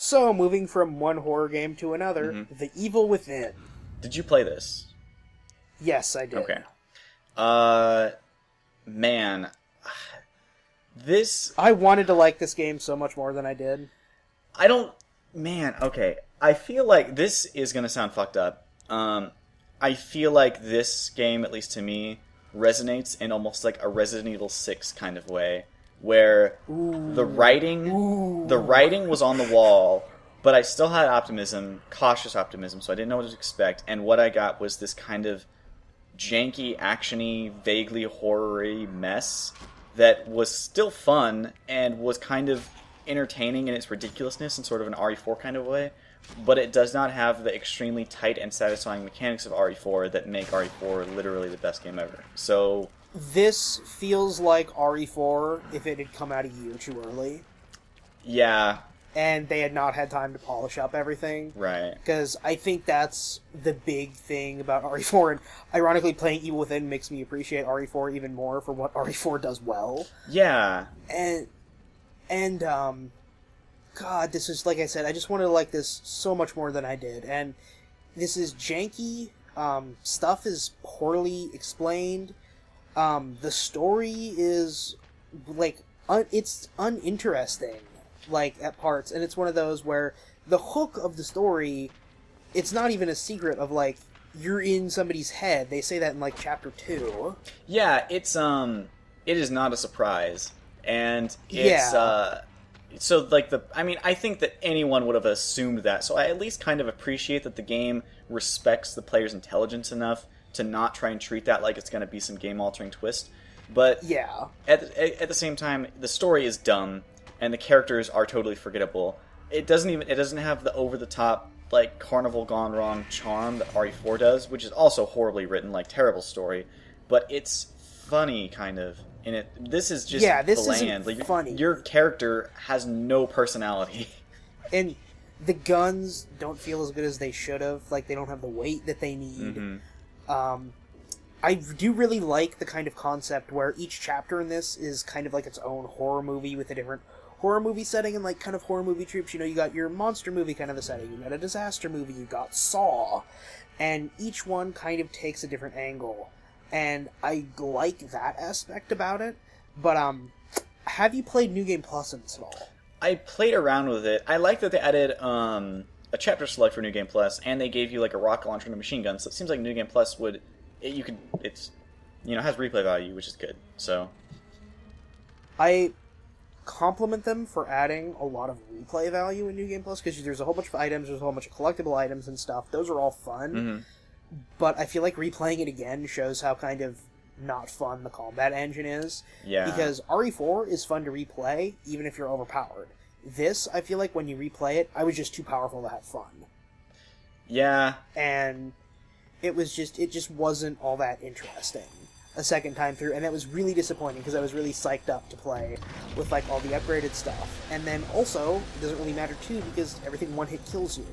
So, moving from one horror game to another, The Evil Within. Did you play this? Yes, I did. Okay. Man, this... I wanted to like this game so much more than I did. Man, okay. I feel like this is going to sound fucked up. I feel like this game, at least to me, resonates in almost like a Resident Evil 6 kind of way, where the writing was on the wall, but I still had optimism, cautious optimism, so I didn't know what to expect, and what I got was this kind of janky, actiony, vaguely horror-y mess that was still fun and was kind of entertaining in its ridiculousness in sort of an RE4 kind of way, but it does not have the extremely tight and satisfying mechanics of RE4 that make RE4 literally the best game ever. So this feels like RE4 if it had come out a year too early. Yeah. And they had not had time to polish up everything. Right. Because I think that's the big thing about RE4. And ironically, playing Evil Within makes me appreciate RE4 even more for what RE4 does well. Yeah. And God, this is, like I said, I just wanted to like this so much more than I did. And this is janky. Stuff is poorly explained. The story is, like, it's uninteresting, like, at parts. And it's one of those where the hook of the story, it's not even a secret of, like, you're in somebody's head. They say that in, like, chapter 2. Yeah, it is not a surprise. And it's, so, like, I think that anyone would have assumed that, so I at least kind of appreciate that the game respects the player's intelligence enough to not try and treat that like it's going to be some game-altering twist. But yeah, at the same time, the story is dumb, and the characters are totally forgettable. It doesn't have the over-the-top, like, Carnival Gone Wrong charm that RE4 does, which is also horribly written, like, terrible story, but it's funny, kind of. And this is just bland. Isn't like, funny. Your character has no personality. And the guns don't feel as good as they should have. Like, they don't have the weight that they need. Mm-hmm. I do really like the kind of concept where each chapter in this is kind of like its own horror movie with a different horror movie setting and, like, kind of horror movie troops. You know, you got your monster movie kind of a setting. You got a disaster movie. You got Saw. And each one kind of takes a different angle. And I like that aspect about it, but have you played New Game Plus in this at all? I played around with it. I like that they added a chapter select for New Game Plus, and they gave you like a rocket launcher and a machine gun. So it seems like New Game has replay value, which is good. So I compliment them for adding a lot of replay value in New Game Plus because there's a whole bunch of items, there's a whole bunch of collectible items and stuff. Those are all fun. Mm-hmm. But I feel like replaying it again shows how kind of not fun the combat engine is. Yeah. Because RE4 is fun to replay, even if you're overpowered. This, I feel like when you replay it, I was just too powerful to have fun. Yeah. And it just wasn't all that interesting a second time through, and that was really disappointing because I was really psyched up to play with, like, all the upgraded stuff. And then also, it doesn't really matter too because everything one-hit kills you.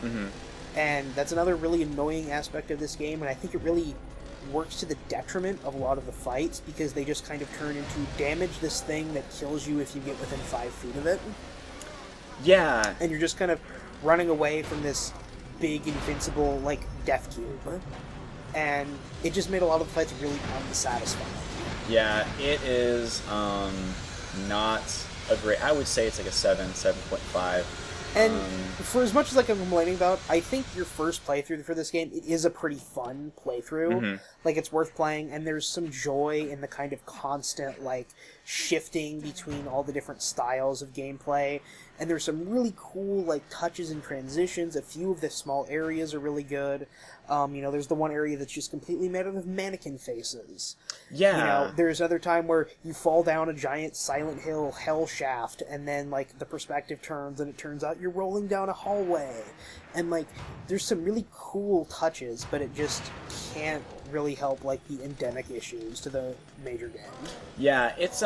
Mm-hmm. And that's another really annoying aspect of this game, and I think it really works to the detriment of a lot of the fights, because they just kind of turn into damage this thing that kills you if you get within 5 feet of it. Yeah. And you're just kind of running away from this big, invincible, like, death cube. And it just made a lot of the fights really unsatisfying. Yeah, it is not a great... I would say it's like a 7.5. And for as much as, like, I'm complaining about, I think your first playthrough for this game, it is a pretty fun playthrough. Mm-hmm. Like, it's worth playing, and there's some joy in the kind of constant, like, shifting between all the different styles of gameplay. And there's some really cool, like, touches and transitions. A few of the small areas are really good. There's the one area that's just completely made out of mannequin faces. Yeah. There's another time where you fall down a giant Silent Hill hell shaft, and then, like, the perspective turns, and it turns out you're rolling down a hallway. And, like, there's some really cool touches, but it just can't really help, like, the endemic issues to the major game. Yeah, it's,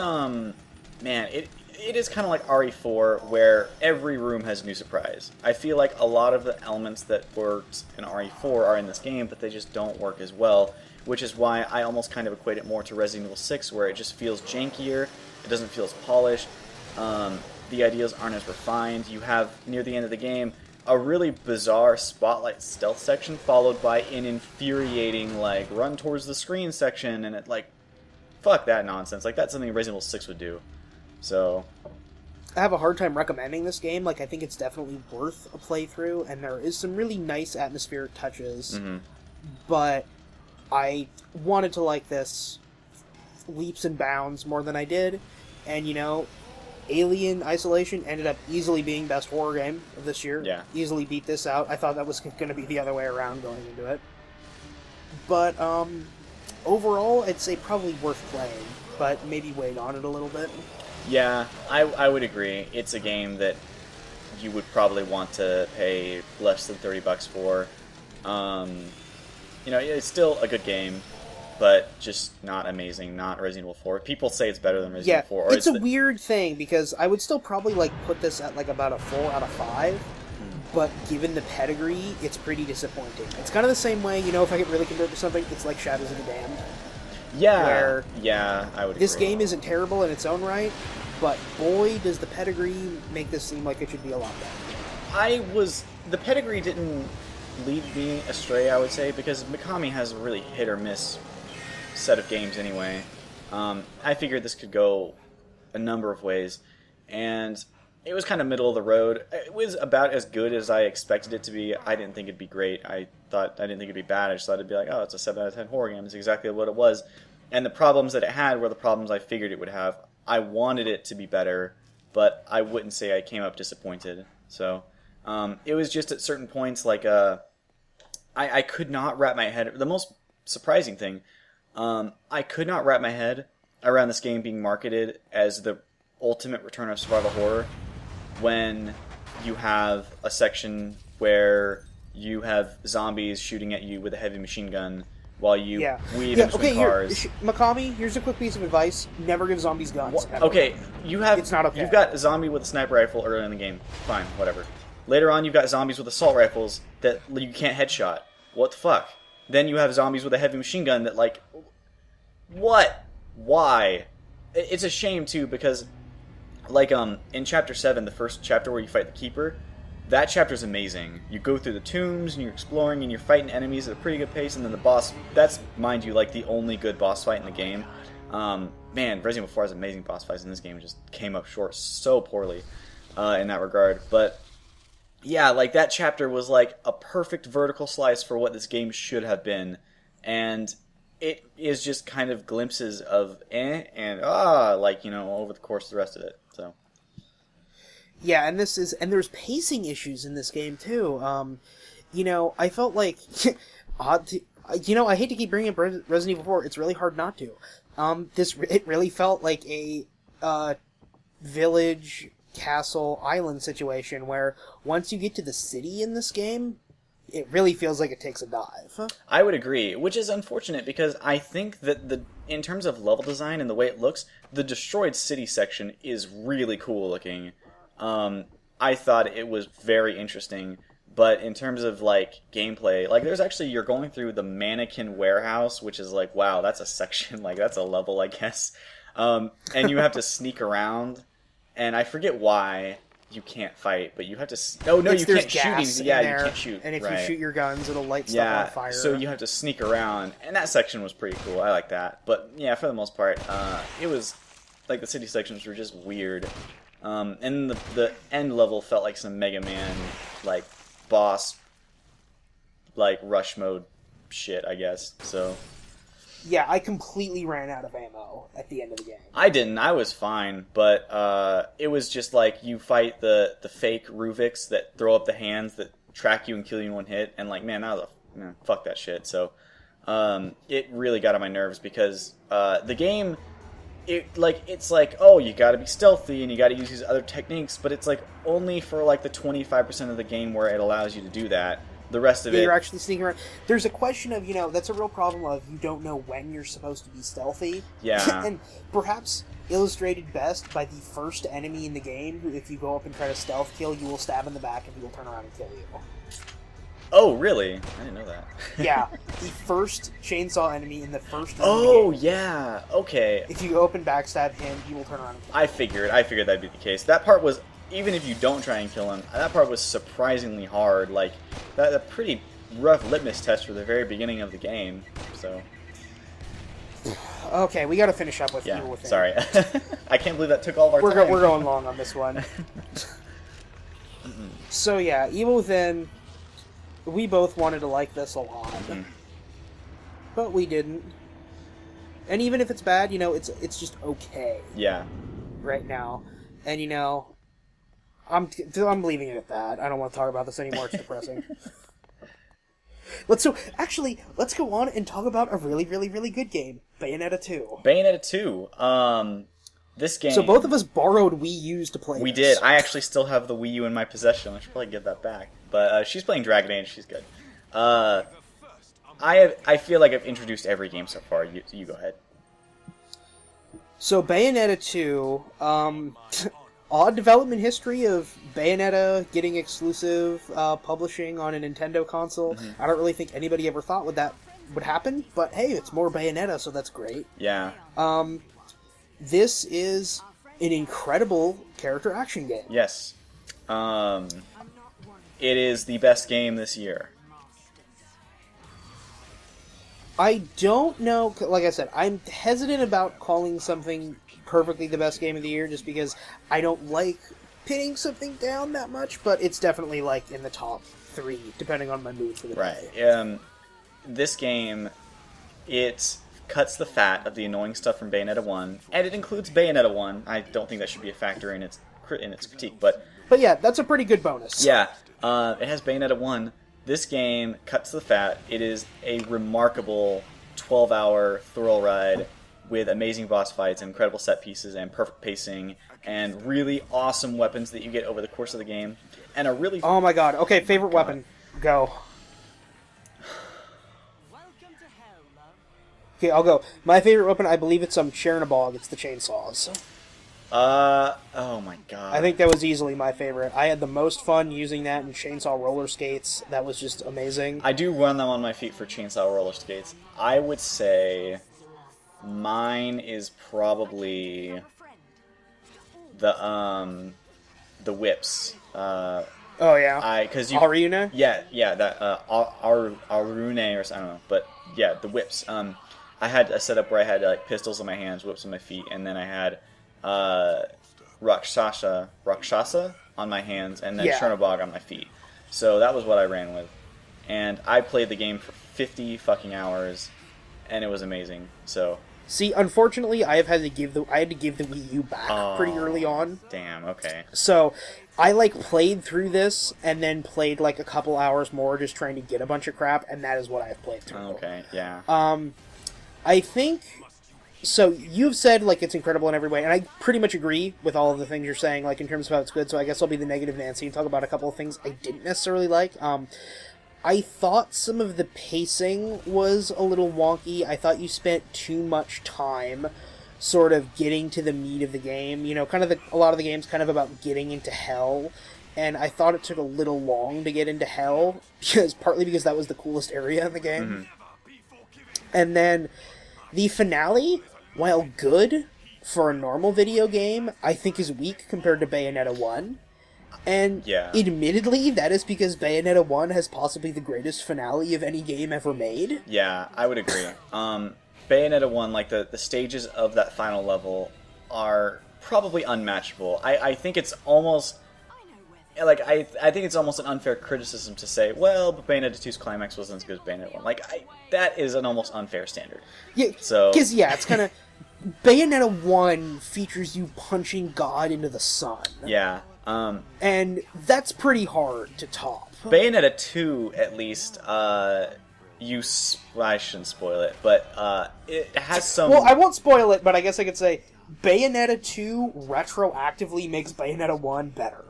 it is kind of like RE4, where every room has a new surprise. I feel like a lot of the elements that worked in RE4 are in this game, but they just don't work as well, which is why I almost kind of equate it more to Resident Evil 6, where it just feels jankier, it doesn't feel as polished. the ideas aren't as refined. You have, near the end of the game, a really bizarre spotlight stealth section followed by an infuriating, like, run towards the screen section, and it, like, fuck that nonsense. Like, that's something Resident Evil 6 would do. So... I have a hard time recommending this game. Like, I think it's definitely worth a playthrough, and there is some really nice atmospheric touches, but I wanted to like this leaps and bounds more than I did, and, you know, Alien Isolation ended up easily being best horror game of this year. Yeah. Easily beat this out. I thought that was going to be the other way around going into it. But, overall, I'd say probably worth playing, but maybe wait on it a little bit. Yeah, I would agree. It's a game that you would probably want to pay less than $30 for. You know, it's still a good game, but just not amazing, not Resident Evil 4. People say it's better than Resident Evil 4. It's a weird thing, because I would still probably like put this at like about a 4 out of 5, but given the pedigree, it's pretty disappointing. It's kind of the same way, you know, if I could really compare it to something, it's like Shadows of the Damned. Yeah, I would This agree. game isn't terrible in its own right, but boy, does the pedigree make this seem like it should be a lot better. The pedigree didn't lead me astray, I would say, because Mikami has a really hit or miss set of games anyway. I figured this could go a number of ways, and it was kind of middle of the road. It was about as good as I expected it to be. I didn't think it'd be great. I didn't think it'd be bad. I just thought it'd be like, oh, it's a 7 out of 10 horror game. It's exactly what it was. And the problems that it had were the problems I figured it would have. I wanted it to be better, but I wouldn't say I came up disappointed. So it was just at certain points, like, I could not wrap my head... The most surprising thing, I could not wrap my head around this game being marketed as the ultimate return of survival horror when you have a section where you have zombies shooting at you with a heavy machine gun while you weave in between cars. Mikami, here's a quick piece of advice. Never give zombies guns. Okay, It's not okay. You've got a zombie with a sniper rifle early in the game. Fine, whatever. Later on, you've got zombies with assault rifles that you can't headshot. What the fuck? Then you have zombies with a heavy machine gun that, like... What? Why? It's a shame, too, because... Like, in Chapter 7, the first chapter where you fight the Keeper, that chapter's amazing. You go through the tombs, and you're exploring, and you're fighting enemies at a pretty good pace, and then the boss... That's, mind you, like, the only good boss fight in the game. Man, Resident Evil 4 has amazing boss fights, and this game just came up short so poorly in that regard. But, yeah, like, that chapter was, like, a perfect vertical slice for what this game should have been. And it is just kind of glimpses of and like, you know, over the course of the rest of it. So, yeah, and there's pacing issues in this game too. You know, I felt like you know, I hate to keep bringing up Resident Evil 4. It's really hard not to. It really felt like a village, castle, island situation where once you get to the city in this game, it really feels like it takes a dive. I would agree, which is unfortunate because I think that in terms of level design and the way it looks, the destroyed city section is really cool looking. I thought it was very interesting, but in terms of, like, gameplay, like, there's actually, you're going through the mannequin warehouse, which is like, wow, that's a section, like, that's a level, I guess. And you have to sneak around, and I forget why you can't fight, but you have to... Oh, no, you can't shoot anything. Yeah, you can't shoot. And if you shoot your guns, it'll light stuff on fire. So you have to sneak around, and that section was pretty cool. I like that. But, yeah, for the most part, it was... Like, the city sections were just weird. And the end level felt like some Mega Man, like, boss, like, rush mode shit, I guess. So... Yeah, I completely ran out of ammo at the end of the game. I didn't. I was fine, but it was just like you fight the fake Ruviks that throw up the hands that track you and kill you in one hit, and like, man, fuck that shit. So it really got on my nerves because the game, it's like, oh, you got to be stealthy and you got to use these other techniques, but it's like only for like the 25% of the game where it allows you to do that. The rest of it... You're actually sneaking around. There's a question of, you know, that's a real problem of you don't know when you're supposed to be stealthy. Yeah. And perhaps illustrated best by the first enemy in the game, who if you go up and try to stealth kill, you will stab in the back and he will turn around and kill you. Oh, really? I didn't know that. Yeah, the first chainsaw enemy in the first Oh, game. yeah. Okay. If you open backstab him, he will turn around and kill you. I figured that'd be the case. That part was, even if you don't try and kill him, that part was surprisingly hard. Like, a pretty rough litmus test for the very beginning of the game. So, Okay, we got to finish up with yeah. Evil Within. Sorry, I can't believe that took all of our time. We're going long on this one. So yeah, Evil Within. We both wanted to like this a lot, but we didn't. And even if it's bad, it's just okay. Yeah. Right now, and I'm leaving it at that. I don't want to talk about this anymore. It's depressing. Let's go on and talk about a really, really, really good game, Bayonetta 2. Bayonetta 2. This game. So both of us borrowed Wii U's to play. We this. did. I actually still have the Wii U in my possession. I should probably give that back. But she's playing Dragon Age. She's good. I feel like I've introduced every game so far. You go ahead. So Bayonetta 2, odd development history of Bayonetta getting exclusive publishing on a Nintendo console. I don't really think anybody ever thought that would happen, but hey, it's more Bayonetta, so that's great. Yeah. This is an incredible character action game. Yes. It is the best game this year. I don't know, like I said, I'm hesitant about calling something perfectly the best game of the year just because I don't like pinning something down that much, but it's definitely like in the top 3, depending on my mood for the day. Right. This game, it cuts the fat of the annoying stuff from Bayonetta 1, and it includes Bayonetta 1. I don't think that should be a factor in its critique, but yeah, that's a pretty good bonus. Yeah, it has Bayonetta 1. This game cuts the fat. It is a remarkable 12-hour thrill ride with amazing boss fights, and incredible set pieces, and perfect pacing, and really awesome weapons that you get over the course of the game, and a really... Oh my god. Okay, favorite weapon. Go. Okay, I'll go. My favorite weapon, I believe it's Chernobog. It's the chainsaws. Oh my god. I think that was easily my favorite. I had the most fun using that in chainsaw roller skates. That was just amazing. I do run them on my feet for chainsaw roller skates. I would say mine is probably the whips. Oh yeah. Because you Aruna? Yeah, that Arune or I don't know, but yeah, the whips. I had a setup where I had like pistols in my hands, whips on my feet, and then I had Rakshasa on my hands, and then Chernobog on my feet. So that was what I ran with, and I played the game for 50 fucking hours, and it was amazing. So see, unfortunately, I had to give the Wii U back pretty early on. Damn. Okay. So I played through this and then played a couple hours more just trying to get a bunch of crap, and that is what I've played through. Okay. Yeah. I think. So you've said it's incredible in every way, and I pretty much agree with all of the things you're saying, in terms of how it's good. So I guess I'll be the negative Nancy and talk about a couple of things I didn't necessarily like. I thought some of the pacing was a little wonky. I thought you spent too much time sort of getting to the meat of the game. A lot of the game's kind of about getting into hell, and I thought it took a little long to get into hell, partly because that was the coolest area in the game. Mm-hmm. And then the finale, while good for a normal video game, I think is weak compared to Bayonetta 1. And admittedly, that is because Bayonetta 1 has possibly the greatest finale of any game ever made. Yeah, I would agree. Bayonetta 1, the stages of that final level are probably unmatchable. I think it's almost... I think it's almost an unfair criticism to say, well, but Bayonetta 2's climax wasn't as good as Bayonetta 1. That is an almost unfair standard. Yeah, so... Because, it's kind of... Bayonetta 1 features you punching God into the sun. Yeah. And that's pretty hard to top. Bayonetta 2, at least, I shouldn't spoil it, but it has some... Well, I won't spoil it, but I guess I could say Bayonetta 2 retroactively makes Bayonetta 1 better.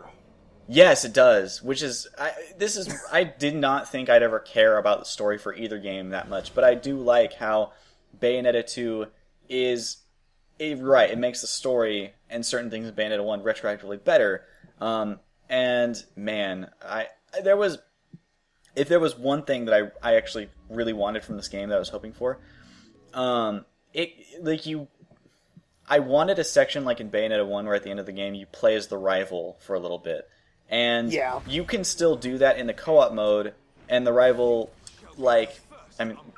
Yes, it does, which is... I did not think I'd ever care about the story for either game that much, but I do like how Bayonetta 2 is... Right, it makes the story and certain things in Bayonetta 1 retroactively better. And, man, there was if there was one thing that I actually really wanted from this game that I was hoping for, I wanted a section like in Bayonetta 1 where at the end of the game you play as the rival for a little bit. And you can still do that in the co-op mode, and the rival,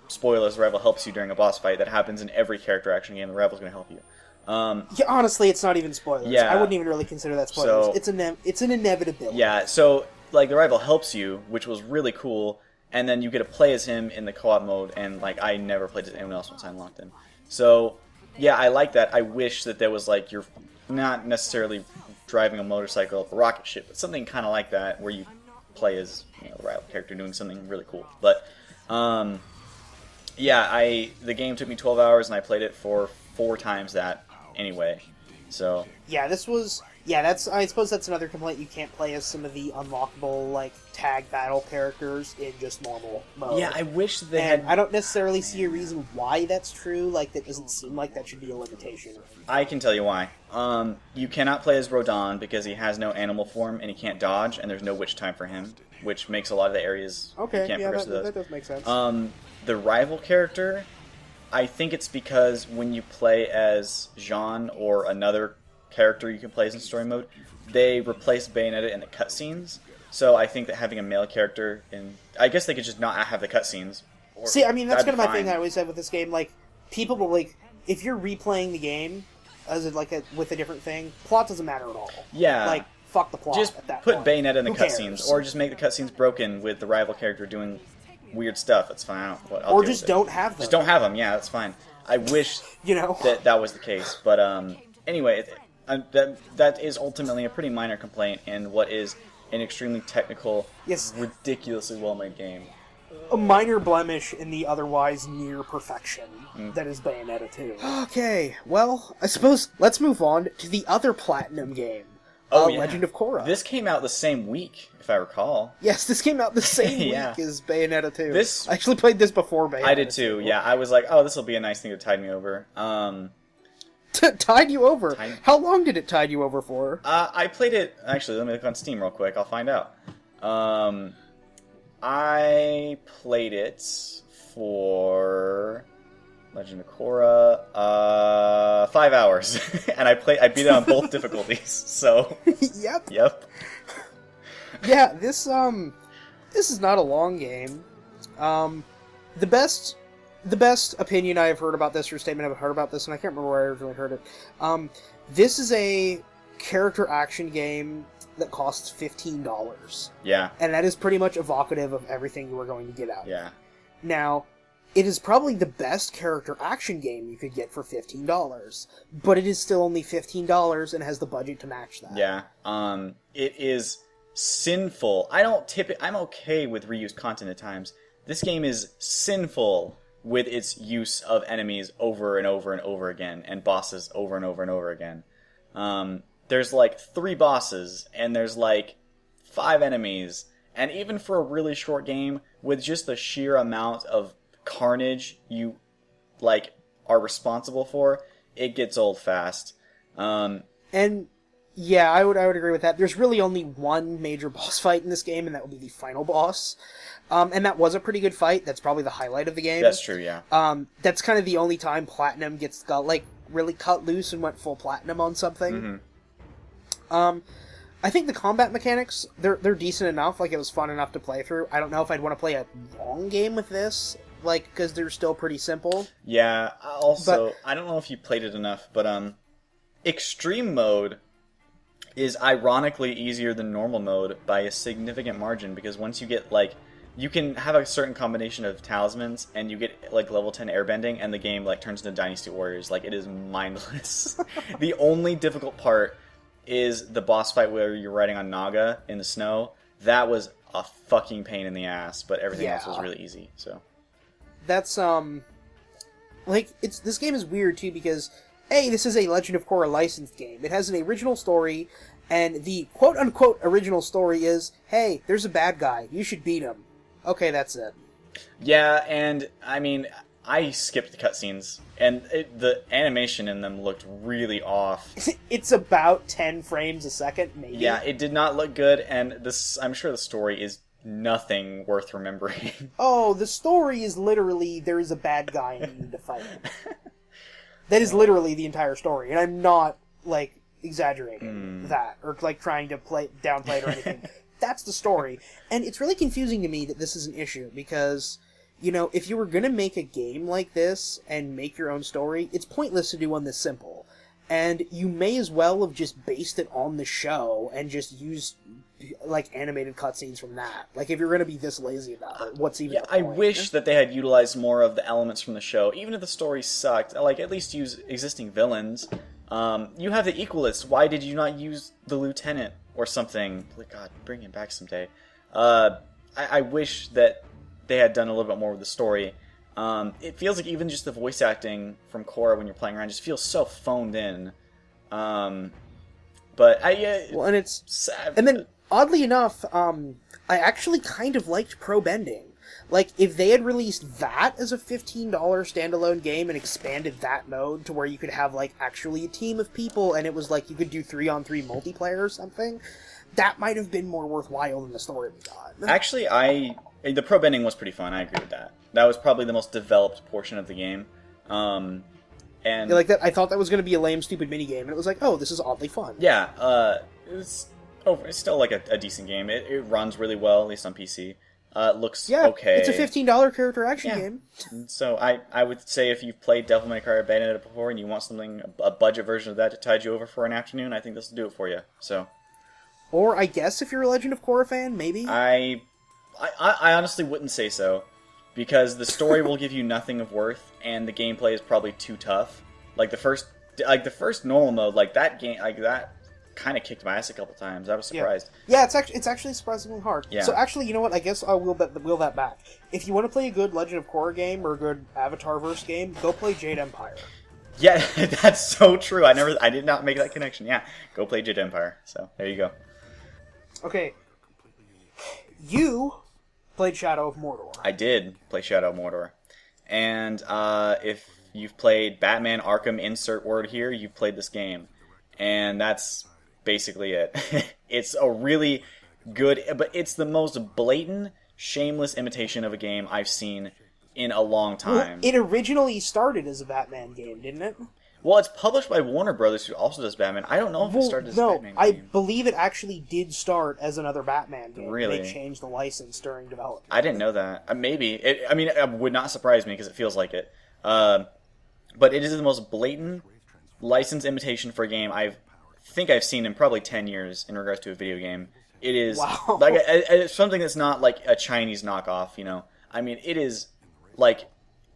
spoilers, the rival helps you during a boss fight. That happens in every character action game. The rival's going to help you. Honestly, it's not even spoilers. Yeah. I wouldn't even really consider that spoilers. So, it's an inevitability. Yeah, so, the rival helps you, which was really cool, and then you get to play as him in the co-op mode, and, I never played as anyone else once I unlocked him. So, yeah, I like that. I wish that there was, you're not necessarily driving a motorcycle up a rocket ship, but something kind of like that, where you play as, the rival character doing something really cool. But, the game took me 12 hours, and I played it for 4 times that anyway, so... Yeah, I suppose that's another complaint. You can't play as some of the unlockable, tag battle characters in just normal mode. Yeah, I wish they had... I don't necessarily see a reason why that's true. That doesn't seem like that should be a limitation. I can tell you why. You cannot play as Rodon because he has no animal form and he can't dodge, and there's no witch time for him, which makes a lot of the areas you can't progress to those. That does make sense. The rival character, I think it's because when you play as Jean or another character you can play as in story mode, they replace Bayonetta in the cutscenes. So I think that having a male character I guess they could just not have the cutscenes. See, I mean, that's kind of my thing I always said with this game. People will, if you're replaying the game as with a different thing, plot doesn't matter at all. Yeah. Fuck the plot just at that put point. Bayonetta in the Who cutscenes, cares? or just make the cutscenes broken with the rival character doing weird stuff. That's fine. Or just don't have them. Just don't have them. Yeah, that's fine. I wish that was the case. But anyway, that is ultimately a pretty minor complaint in what is an extremely technical, ridiculously well-made game. A minor blemish in the otherwise near perfection that is Bayonetta 2. Okay, well, I suppose let's move on to the other Platinum game. Legend of Korra. This came out the same week, if I recall. Yes, this came out the same week as Bayonetta 2. I actually played this before Bayonetta 2. I did too, yeah. I was like, this will be a nice thing to tide me over. Tied you over? How long did it tide you over for? I played it... Actually, let me look on Steam real quick. I'll find out. I played it for... Legend of Korra, 5 hours, and I beat it on both difficulties. So, yep. Yeah, this is not a long game. The best opinion I've heard about this, or statement I've heard about this, and I can't remember where I originally heard it. This is a character action game that costs $15. Yeah, and that is pretty much evocative of everything you are going to get out. Yeah. Now, it is probably the best character action game you could get for $15, but it is still only $15 and has the budget to match that. Yeah, it is sinful. I'm okay with reused content at times. This game is sinful with its use of enemies over and over and over again, and bosses over and over and over again. There's 3 bosses, and there's 5 enemies, and even for a really short game, with just the sheer amount of carnage you are responsible for, it gets old fast. And yeah, I would agree with that. There's really only one major boss fight in this game, and that would be the final boss. And that was a pretty good fight. That's probably the highlight of the game. That's true, yeah. That's kind of the only time Platinum got really cut loose and went full platinum on something. Mm-hmm. I think the combat mechanics, they're decent enough. It was fun enough to play through. I don't know if I'd want to play a long game with this, because they're still pretty simple. Yeah, also, I don't know if you played it enough, but Extreme Mode is ironically easier than normal mode by a significant margin, because once you get, you can have a certain combination of talismans, and you get, level 10 airbending, and the game, turns into Dynasty Warriors. It is mindless. The only difficult part is the boss fight where you're riding on Naga in the snow. That was a fucking pain in the ass, but everything else was really easy, so... That's, this game is weird, too, because, A, this is a Legend of Korra licensed game. It has an original story, and the quote-unquote original story is, hey, there's a bad guy, you should beat him. Okay, that's it. Yeah, and, I mean, I skipped the cutscenes, and the animation in them looked really off. It's about 10 frames a second, maybe. Yeah, it did not look good, and I'm sure the story is nothing worth remembering. Oh, the story is literally there is a bad guy and you need to fight him. That is literally the entire story, and I'm not, like, exaggerating that, or, like, trying to downplay it or anything. That's the story. And it's really confusing to me that this is an issue, because, you know, if you were gonna make a game like this and make your own story, it's pointless to do one this simple. And you may as well have just based it on the show and just used, like, animated cutscenes from that. Like, if you're gonna be this lazy about it, what's even the I point? wish that they had utilized more of the elements from the show, even if the story sucked. Like, at least use existing villains. You have the Equalists. Why did you not use the Lieutenant or something? God, bring him back someday. I wish that they had done a little bit more with the story. It feels like even just the voice acting from Korra when you're playing around just feels so phoned in. But Well, and it's... sad. And then, oddly enough, I actually kind of liked Pro Bending. Like, if they had released that as a $15 standalone game and expanded that mode to where you could have, like, actually a team of people and it was like you could do 3-on-3 multiplayer or something, that might have been more worthwhile than the story we got. Actually, the pro bending was pretty fun. I agree with that. That was probably the most developed portion of the game. And Yeah, like that, I thought that was going to be a lame, stupid minigame, and it was like, oh, this is oddly fun. yeah, it's still like a decent game. It runs really well, at least on PC. It looks okay. It's a $15 character action game. So I would say if you've played Devil May Cry or Bayonetta before and you want something, a budget version of that to tide you over for an afternoon, I think this will do it for you. So, Or, I guess, if you're a Legend of Korra fan, maybe? I honestly wouldn't say so, because the story will give you nothing of worth, and the gameplay is probably too tough. Like the first normal mode, like that game, like that kind of kicked my ass a couple times. I was surprised. Yeah, it's actually surprisingly hard. Yeah. So actually, you know what? I guess I'll wheel that back. If you want to play a good Legend of Korra game or a good Avatar-verse game, go play Jade Empire. Yeah, that's so true. I did not make that connection. Yeah, go play Jade Empire. So there you go. Okay. You played Shadow of Mordor. I did play Shadow of Mordor, and if you've played Batman Arkham, insert word here, you've played this game, and that's basically it. It's a really good, but it's the most blatant, shameless imitation of a game I've seen in a long time. Well, it originally started as a Batman game, didn't it? Well, it's published by Warner Brothers, who also does Batman. I don't know if it started as a Batman game. I believe it actually did start as another Batman game. Really? They changed the license during development. I didn't know that. Maybe. It would not surprise me because it feels like it. But it is the most blatant license imitation for a game I think I've seen in probably 10 years in regards to a video game. It is like it's something that's not like a Chinese knockoff, you know. I mean, it is like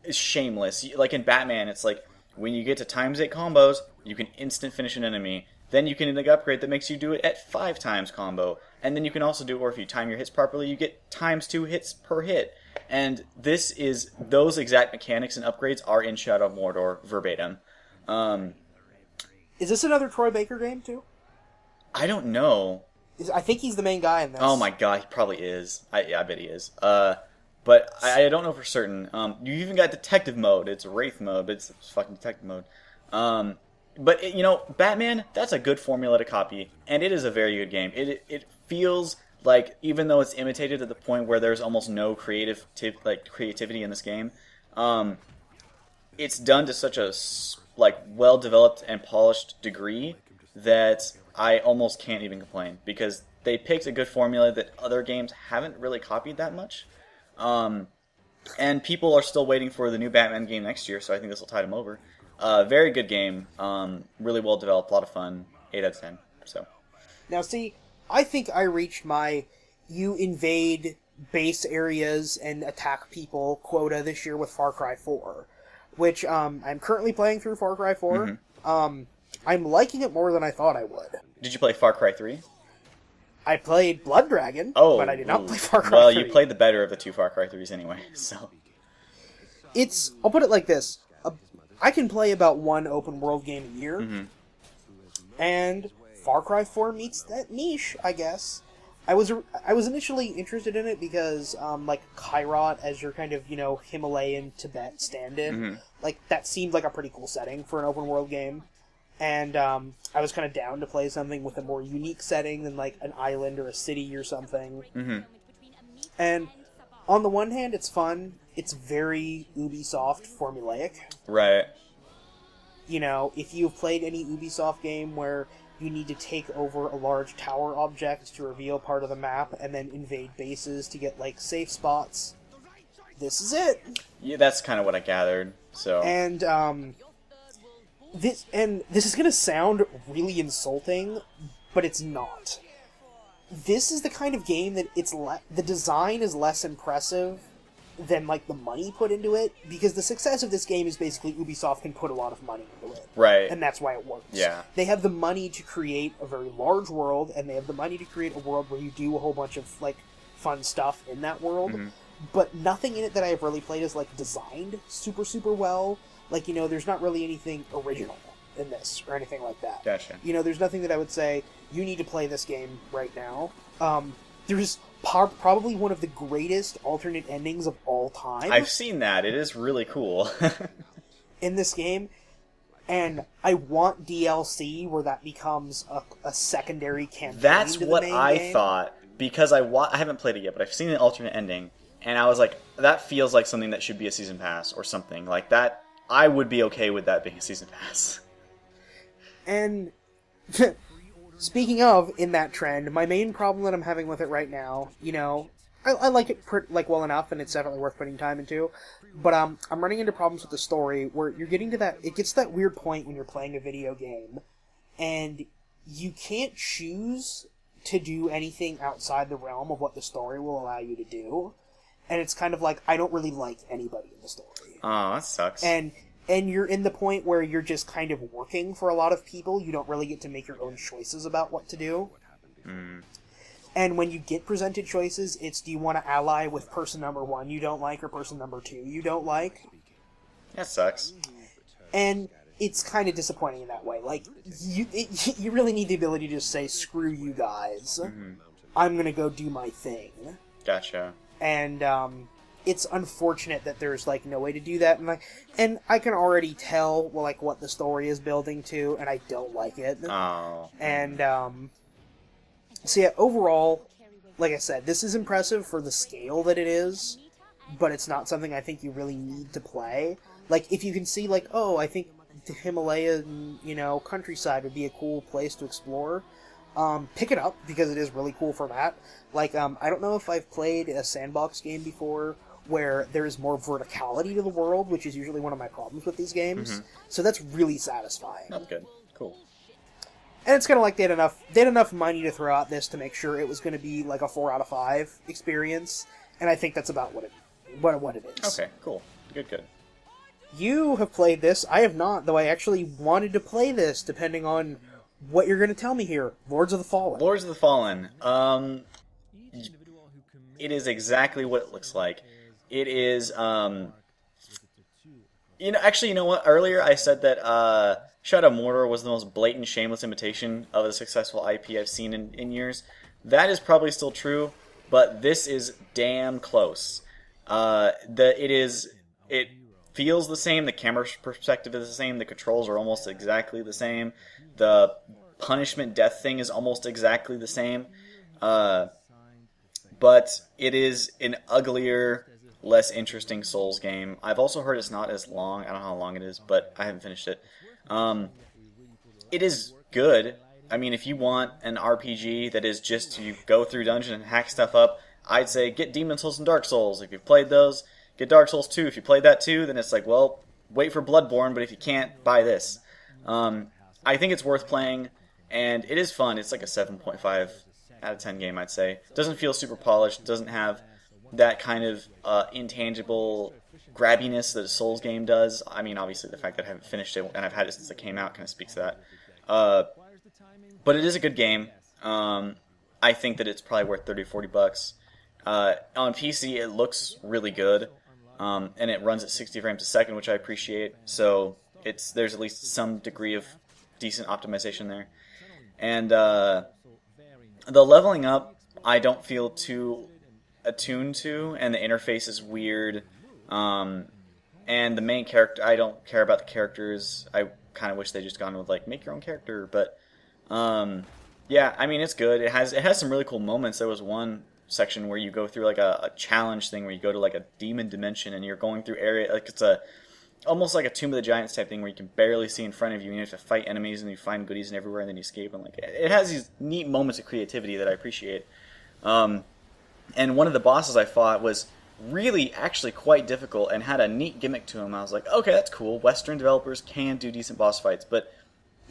shameless. Like in Batman, it's like when you get to ×8 combos, you can instant finish an enemy. Then you can make an upgrade that makes you do it at 5 times combo. And then you can also do it where if you time your hits properly, you get ×2 hits per hit. And this is, those exact mechanics and upgrades are in Shadow of Mordor verbatim. Is this another Troy Baker game, too? I don't know. I think he's the main guy in this. Oh my god, he probably is. I bet he is. But I don't know for certain. You even got detective mode. It's Wraith mode, but it's fucking detective mode. But, you know, Batman, that's a good formula to copy, and it is a very good game. It feels like, even though it's imitated to the point where there's almost no creativity in this game, it's done to such a well-developed and polished degree that I almost can't even complain, because they picked a good formula that other games haven't really copied that much. And people are still waiting for the new Batman game next year, so I think this will tide them over. Very good game, really well developed, a lot of fun, 8 out of 10. So now, see, I think I reached my you invade base areas and attack people quota this year with Far Cry 4, which I'm currently playing through Far Cry 4. Mm-hmm. I'm liking it more than I thought I would. Did you play Far Cry 3? I played Blood Dragon, but I did not play Far Cry 3. Well, you played the better of the 2 Far Cry 3s anyway, so... I'll put it like this. I can play about one open world game a year, mm-hmm. and Far Cry 4 meets that niche, I guess. I was initially interested in it because, like, Kairat as your kind of, you know, Himalayan Tibet stand-in, mm-hmm. like, that seemed like a pretty cool setting for an open world game. And I was kind of down to play something with a more unique setting than, like, an island or a city or something. Mm-hmm. And on the one hand, it's fun. It's very Ubisoft formulaic. Right. You know, if you've played any Ubisoft game where you need to take over a large tower object to reveal part of the map and then invade bases to get, like, safe spots, this is it. Yeah, that's kind of what I gathered. So. And, this is gonna sound really insulting, but it's not. This is the kind of game that the design is less impressive than, like, the money put into it, because the success of this game is basically Ubisoft can put a lot of money into it. Right. And that's why it works. Yeah. They have the money to create a very large world, and they have the money to create a world where you do a whole bunch of, like, fun stuff in that world, but nothing in it that I have really played is, like, designed super, super well. Like, you know, there's not really anything original in this, or anything like that. Gotcha. You know, there's nothing that I would say, you need to play this game right now. There's probably one of the greatest alternate endings of all time. I've seen that. It is really cool. in this game, and I want DLC where that becomes a secondary campaign. That's to the what main I game. thought, because I haven't played it yet, but I've seen the alternate ending, and I was like, that feels like something that should be a season pass or something like that. I would be okay with that being a season pass. And speaking of in that trend, my main problem that I'm having with it right now, you know, I like it well enough, and it's definitely worth putting time into. But I'm running into problems with the story where you're getting to that. It gets to that weird point when you're playing a video game, and you can't choose to do anything outside the realm of what the story will allow you to do. And it's kind of like, I don't really like anybody in the story. Oh, that sucks. And you're in the point where you're just kind of working for a lot of people. You don't really get to make your own choices about what to do. And when you get presented choices, it's, do you want to ally with person number 1 you don't like, or person number 2 you don't like? That sucks. And it's kind of disappointing in that way. Like, you really need the ability to just say, screw you guys. I'm gonna go do my thing. Gotcha. And, it's unfortunate that there's, like, no way to do that. And I can already tell, well, like, what the story is building to, and I don't like it. Oh. And, so yeah, overall, like I said, this is impressive for the scale that it is, but it's not something I think you really need to play. Like, if you can see, like, oh, I think the Himalayan, you know, countryside would be a cool place to explore, pick it up, because it is really cool for that. Like, I don't know if I've played a sandbox game before where there is more verticality to the world, which is usually one of my problems with these games. So that's really satisfying. That's good. Cool. And it's kind of like they had enough money to throw out this to make sure it was going to be like a 4 out of 5 experience, and I think that's about what it is. Okay, cool. Good. You have played this. I have not, though I actually wanted to play this, depending on what you're going to tell me here. Lords of the Fallen. Lords of the Fallen. It is exactly what it looks like. It is, you know what? Earlier I said that, Shadow of Mordor was the most blatant, shameless imitation of a successful IP I've seen in years. That is probably still true, but this is damn close. It feels the same, the camera perspective is the same, the controls are almost exactly the same, the punishment death thing is almost exactly the same, but it is an uglier, less interesting Souls game. I've also heard it's not as long. I don't know how long it is, but I haven't finished it. It is good. I mean, if you want an RPG that is just you go through dungeons and hack stuff up, I'd say get Demon Souls and Dark Souls. If you've played those, get Dark Souls 2. If you played that too, then it's like, well, wait for Bloodborne, but if you can't, buy this. I think it's worth playing, and it is fun. It's like a 7.5 out of 10 game, I'd say. Doesn't feel super polished, doesn't have that kind of intangible grabbiness that a Souls game does. I mean, obviously the fact that I haven't finished it, and I've had it since it came out, kind of speaks to that. But it is a good game. I think that it's probably worth $30-$40. On PC, it looks really good, and it runs at 60 frames a second, which I appreciate. So there's at least some degree of decent optimization there. And the leveling up, I don't feel too attuned to, and the interface is weird. And the main character, I don't care about the characters. I kind of wish they just gone with like make your own character, but yeah, I mean it's good. It has some really cool moments. There was one section where you go through like a challenge thing where you go to like a demon dimension and you're going through area like it's a almost like a Tomb of the Giants type thing where you can barely see in front of you and you have to fight enemies and you find goodies and everywhere and then you escape, and like it has these neat moments of creativity that I appreciate. And one of the bosses I fought was really actually quite difficult and had a neat gimmick to him. I was like, okay, that's cool. Western developers can do decent boss fights, but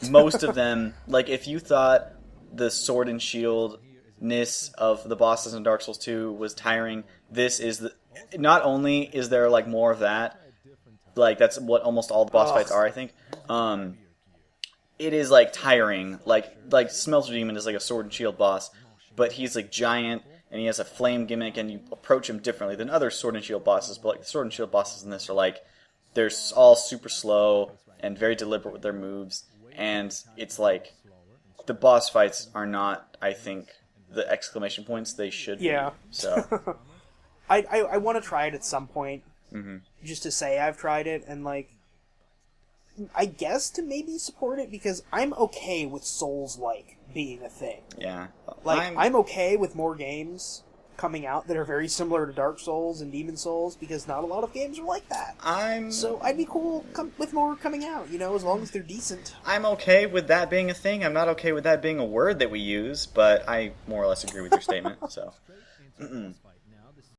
most of them, like if you thought the sword and shieldness of the bosses in Dark Souls 2 was tiring, this is not only is there like more of that, like that's what almost all the boss fights are, I think. It is like tiring. Like Smelter Demon is like a sword and shield boss, but he's like giant and he has a flame gimmick, and you approach him differently than other sword and shield bosses. But like the sword and shield bosses in this are like they're all super slow and very deliberate with their moves, and it's like the boss fights are not, I think, the exclamation points they should be. So I want to try it at some point, mm-hmm. just to say I've tried it, and like I guess to maybe support it, because I'm okay with Souls-like being a thing. Yeah. Like, I'm okay with more games coming out that are very similar to Dark Souls and Demon Souls, because not a lot of games are like that. So I'd be cool with more coming out, as long as they're decent. I'm okay with that being a thing. I'm not okay with that being a word that we use, but I more or less agree with your statement, so.